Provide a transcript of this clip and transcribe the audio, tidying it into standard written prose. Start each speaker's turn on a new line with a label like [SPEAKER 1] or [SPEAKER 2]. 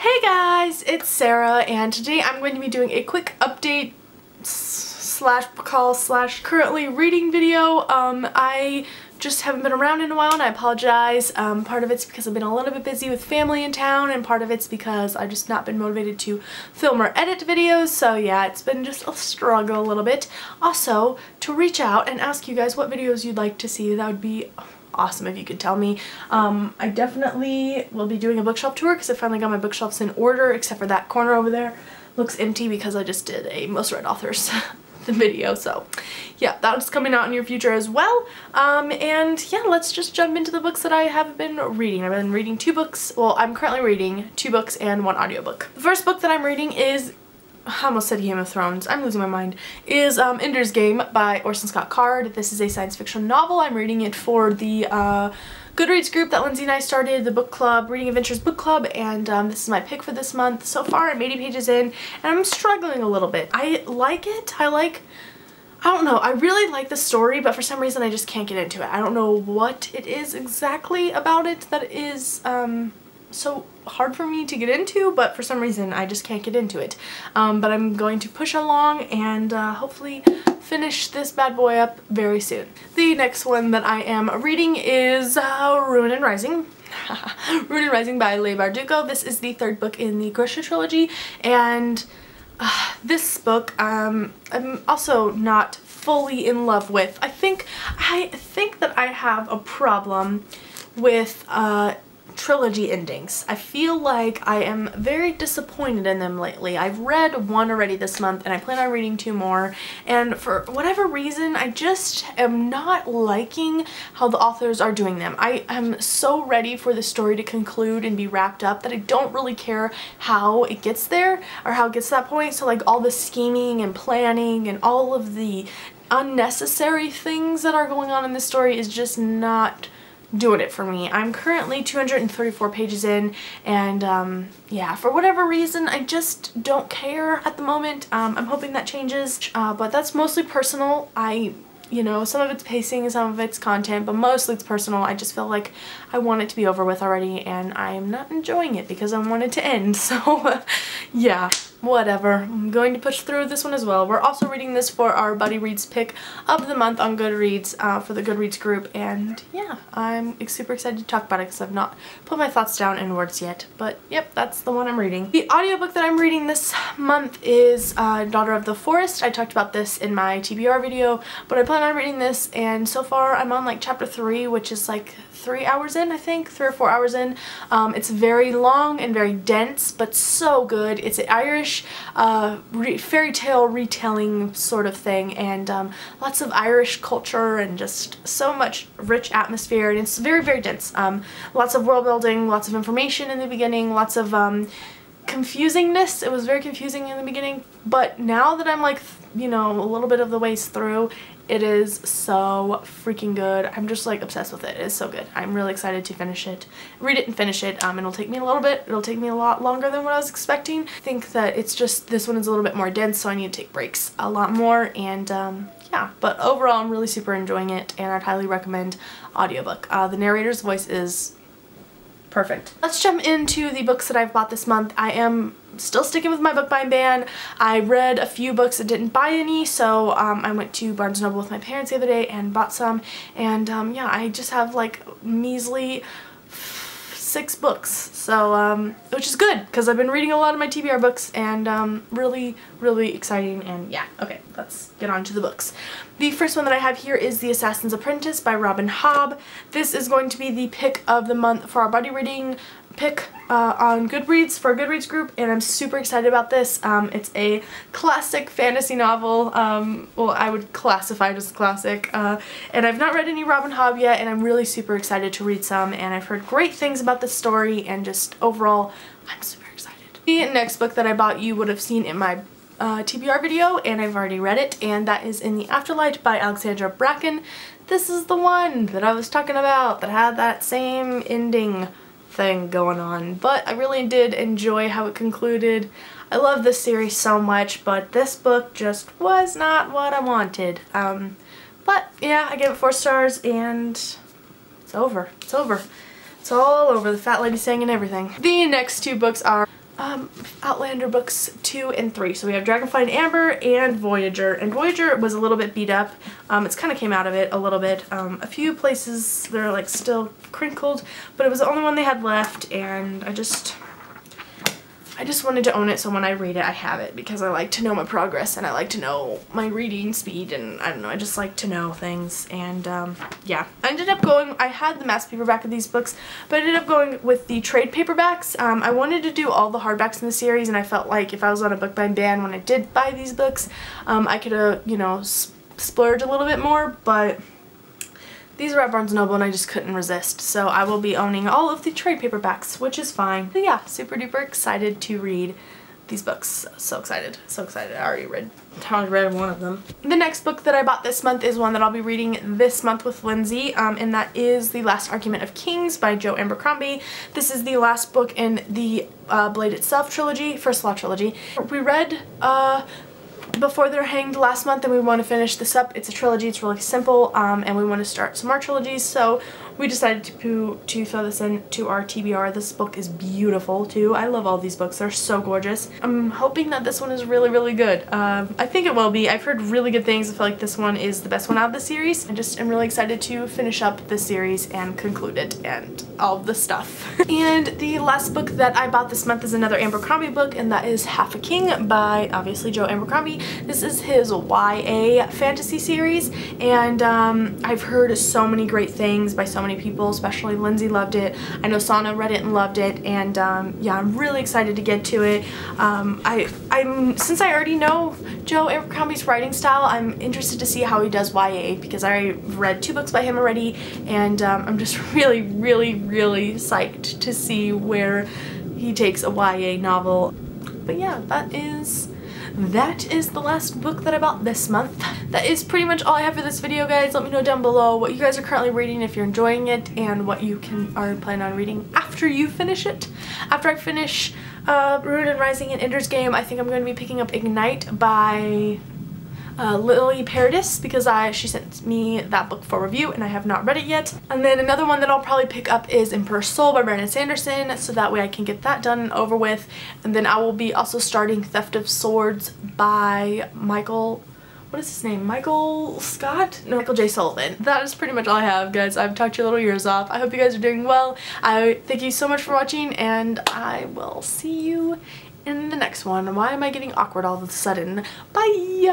[SPEAKER 1] Hey guys, it's Sarah, and today I'm going to be doing a quick update slash call slash currently reading video. I just haven't been around in a while and I apologize. Part of it's because I've been a little bit busy with family in town, and part of it's because I've just not been motivated to film or edit videos, so yeah, it's been just a struggle a little bit. Also, to reach out and ask you guys what videos you'd like to see, that would be awesome if you could tell me. I definitely will be doing a bookshelf tour because I finally got my bookshelves in order, except for that corner over there looks empty because I just did a most read authors video. So yeah, that's coming out in your future as well. And yeah, let's just jump into the books that I have been reading. I've been reading 2 books. Well, I'm currently reading 2 books and 1 audiobook. The first book that I'm reading is, I almost said Game of Thrones, I'm losing my mind, is Ender's Game by Orson Scott Card. This is a science fiction novel. I'm reading it for the Goodreads group that Lindsay and I started, the book club, Reading Adventures book club, and this is my pick for this month. So far I'm 80 pages in and I'm struggling a little bit. I like it. I don't know, I really like the story, but for some reason I just can't get into it. I don't know what it is exactly about it that is so hard for me to get into, but for some reason I just can't get into it. But I'm going to push along and hopefully finish this bad boy up very soon. The next one that I am reading is Ruin and Rising. Ruin and Rising by Leigh Bardugo. This is the 3rd book in the Grocer trilogy, and this book I'm also not fully in love with. I think that I have a problem with trilogy endings. I feel like I am very disappointed in them lately. I've read 1 already this month and I plan on reading 2 more, and for whatever reason I just am not liking how the authors are doing them. I am so ready for the story to conclude and be wrapped up that I don't really care how it gets there or how it gets to that point. So like all the scheming and planning and all of the unnecessary things that are going on in this story is just not doing it for me. I'm currently 234 pages in, and yeah, for whatever reason I just don't care at the moment. I'm hoping that changes, but that's mostly personal. You know, some of it's pacing, some of it's content, but mostly it's personal. I just feel like I want it to be over with already, and I'm not enjoying it because I want it to end. So yeah, whatever. I'm going to push through this one as well. We're also reading this for our Buddy Reads pick of the month on Goodreads for the Goodreads group, and yeah, I'm super excited to talk about it because I've not put my thoughts down in words yet. But yep, that's the one I'm reading. The audiobook that I'm reading this month is Daughter of the Forest. I talked about this in my TBR video, but I plan on reading this, and so far I'm on like chapter 3, which is like 3 hours in, I think, 3 or 4 hours in. It's very long and very dense, but so good. It's an Irish fairy tale retelling sort of thing, and lots of Irish culture and just so much rich atmosphere, and it's very, very dense. Lots of world building, lots of information in the beginning, lots of confusingness. It was very confusing in the beginning, but now that I'm like, you know, a little bit of the ways through, it is so freaking good. I'm just like obsessed with it. It is so good. I'm really excited to finish it, read it and finish it. It'll take me a little bit. It'll take me a lot longer than what I was expecting. I think that it's just, this one is a little bit more dense, so I need to take breaks a lot more, and yeah, but overall I'm really super enjoying it, and I'd highly recommend audiobook. The narrator's voice is perfect. Let's jump into the books that I've bought this month. I am still sticking with my book buying ban. I read a few books and didn't buy any, so I went to Barnes & Noble with my parents the other day and bought some, and yeah, I just have like measly 6 books, so which is good because I've been reading a lot of my TBR books, and really, really exciting. And yeah, okay, let's get on to the books. The first one that I have here is The Assassin's Apprentice by Robin Hobb. This is going to be the pick of the month for our buddy reading pick on Goodreads, for a Goodreads group, and I'm super excited about this. It's a classic fantasy novel. Well, I would classify it as classic, and I've not read any Robin Hobb yet, and I'm really super excited to read some, and I've heard great things about this story, and just overall I'm super excited. The next book that I bought you would have seen in my TBR video, and I've already read it, and that is In the Afterlight by Alexandra Bracken. This is the one that I was talking about that had that same ending thing going on, but I really did enjoy how it concluded. I love this series so much, but this book just was not what I wanted. But yeah, I gave it 4 stars, and it's over. It's over. It's all over. The fat lady sang and everything. The next 2 books are Outlander books 2 and 3. So we have Dragonfly and Amber and Voyager. And Voyager was a little bit beat up. It's kind of came out of it a little bit. A few places they're like still crinkled, but it was the only one they had left, and I just wanted to own it, so when I read it I have it, because I like to know my progress and I like to know my reading speed, and I don't know, I just like to know things. And yeah, I ended up going, I had the mass paperback of these books, but I ended up going with the trade paperbacks. I wanted to do all the hardbacks in the series, and I felt like if I was on a book buying ban when I did buy these books, I could have, you know, splurged a little bit more, but these are at Barnes & Noble and I just couldn't resist, so I will be owning all of the trade paperbacks, which is fine. But yeah, super duper excited to read these books. So excited, so excited. I already read one of them. The next book that I bought this month is one that I'll be reading this month with Lindsay, and that is The Last Argument of Kings by Jo Abercrombie. This is the last book in the Blade Itself trilogy, First Law trilogy. We read Before They're Hanged last month, and we want to finish this up. It's a trilogy, it's really simple, and we want to start some more trilogies, so we decided to throw this into our TBR. This book is beautiful too. I love all these books, they're so gorgeous. I'm hoping that this one is really, really good. I think it will be. I've heard really good things. I feel like this one is the best one out of the series. I just am really excited to finish up this series and conclude it and all the stuff. And the last book that I bought this month is another Abercrombie book, and that is Half a King by, obviously, Jo Abercrombie. This is his YA fantasy series, and I've heard so many great things by so many people, especially Lindsay loved it. I know Sana read it and loved it, and yeah, I'm really excited to get to it. Since I already know Jo Abercrombie's writing style, I'm interested to see how he does YA, because I read 2 books by him already, and I'm just really, really, really psyched to see where he takes a YA novel. But yeah, that is the last book that I bought this month. That is pretty much all I have for this video, guys. Let me know down below what you guys are currently reading, if you're enjoying it, and what you are planning on reading after you finish it. After I finish Ruin and Rising and Ender's Game, I think I'm going to be picking up Ignite by Lily Paradis, because she sent me that book for review and I have not read it yet. And then another one that I'll probably pick up is Emperor Soul by Brandon Sanderson, so that way I can get that done and over with. And then I will be also starting Theft of Swords by Michael, what is his name? Michael Scott? No, Michael J. Sullivan. That is pretty much all I have, guys. I've talked your little ears off. I hope you guys are doing well. I thank you so much for watching, and I will see you in the next one. Why am I getting awkward all of a sudden? Bye!